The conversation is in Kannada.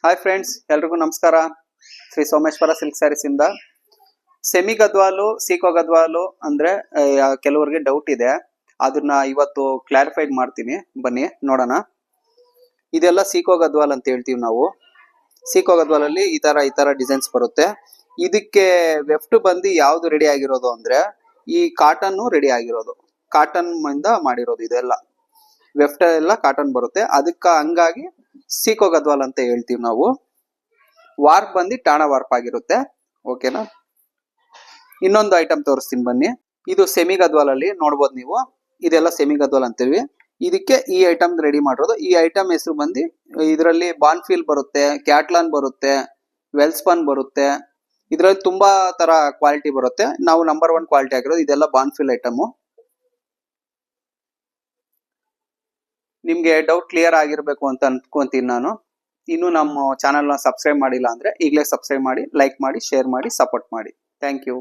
ಹಾಯ್ ಫ್ರೆಂಡ್ಸ್, ಎಲ್ರಿಗೂ ನಮಸ್ಕಾರ. ಶ್ರೀ ಸೋಮೇಶ್ವರ ಸಿಲ್ಕ್ ಸ್ಯಾರೀಸ್ ಇಂದ ಸೆಮಿ ಗದ್ವಾಲು, ಸೀಕೋ ಗದ್ವಾಲು ಅಂದ್ರೆ ಕೆಲವರಿಗೆ ಡೌಟ್ ಇದೆ. ಅದನ್ನ ಇವತ್ತು ಕ್ಲಾರಿಫೈಡ್ ಮಾಡ್ತೀನಿ, ಬನ್ನಿ ನೋಡೋಣ. ಇದೆಲ್ಲ ಸೀಕೋ ಗದ್ವಾಲ್ ಅಂತ ಹೇಳ್ತೀವಿ ನಾವು. ಸೀಕೋ ಗದ್ವಾಲಲ್ಲಿ ಈ ತರ ಡಿಸೈನ್ಸ್ ಬರುತ್ತೆ. ಇದಕ್ಕೆ ವೆಫ್ಟ್ ಬಂದು ಯಾವ್ದು ರೆಡಿ ಆಗಿರೋದು ಅಂದ್ರೆ ಈ ಕಾಟನ್ ರೆಡಿ ಆಗಿರೋದು, ಕಾಟನ್ ಇಂದ ಮಾಡಿರೋದು. ಇದೆಲ್ಲ ವೆಫ್ಟ್ ಎಲ್ಲ ಕಾಟನ್ ಬರುತ್ತೆ. ಅದಕ್ಕ ಹಂಗಾಗಿ ಸೀಕೋ ಗದ್ವಾಲ್ ಅಂತ ಹೇಳ್ತೀವಿ ನಾವು. ವಾರ್ಪ್ ಬಂದು ಟಾಣ ವಾರ್ಪ್ ಆಗಿರುತ್ತೆ. ಓಕೆನಾ? ಇನ್ನೊಂದು ಐಟಮ್ ತೋರಿಸ್ತೀನಿ ಬನ್ನಿ. ಇದು ಸೆಮಿ ಗದ್ವಾಲ್ ಅಲ್ಲಿ ನೋಡ್ಬೋದು ನೀವು. ಇದೆಲ್ಲ ಸೆಮಿ ಗದ್ವಾಲ್ ಅಂತೀವಿ. ಇದಕ್ಕೆ ಈ ಐಟಮ್ ರೆಡಿ ಮಾಡಿರೋದು. ಈ ಐಟಮ್ ಹೆಸರು ಬಂದು ಇದರಲ್ಲಿ ಬಾನ್ಫೀಲ್ ಬರುತ್ತೆ, ಕ್ಯಾಟ್ಲಾನ್ ಬರುತ್ತೆ, ವೆಲ್ಸ್ಪನ್ ಬರುತ್ತೆ. ಇದರಲ್ಲಿ ತುಂಬಾ ತರ ಕ್ವಾಲಿಟಿ ಬರುತ್ತೆ. ನಾವು ನಂಬರ್ 1 ಕ್ವಾಲಿಟಿ ಆಗಿರೋದು ಇದೆಲ್ಲ ಬಾನ್ಫೀಲ್ ಐಟಮ್. ನಿಮ್ಗೆ ಡೌಟ್ ಕ್ಲಿಯರ್ ಆಗಿರ್ಬೇಕು ಅಂತ ಅನ್ಕೊಂತೀನಿ ನಾನು. ಇನ್ನು ನಮ್ಮ ಚಾನೆಲ್ನ ಸಬ್ಸ್ಕ್ರೈಬ್ ಮಾಡಿಲ್ಲ ಅಂದ್ರೆ ಈಗಲೇ ಸಬ್ಸ್ಕ್ರೈಬ್ ಮಾಡಿ, ಲೈಕ್ ಮಾಡಿ, ಶೇರ್ ಮಾಡಿ, ಸಪೋರ್ಟ್ ಮಾಡಿ. Thank you.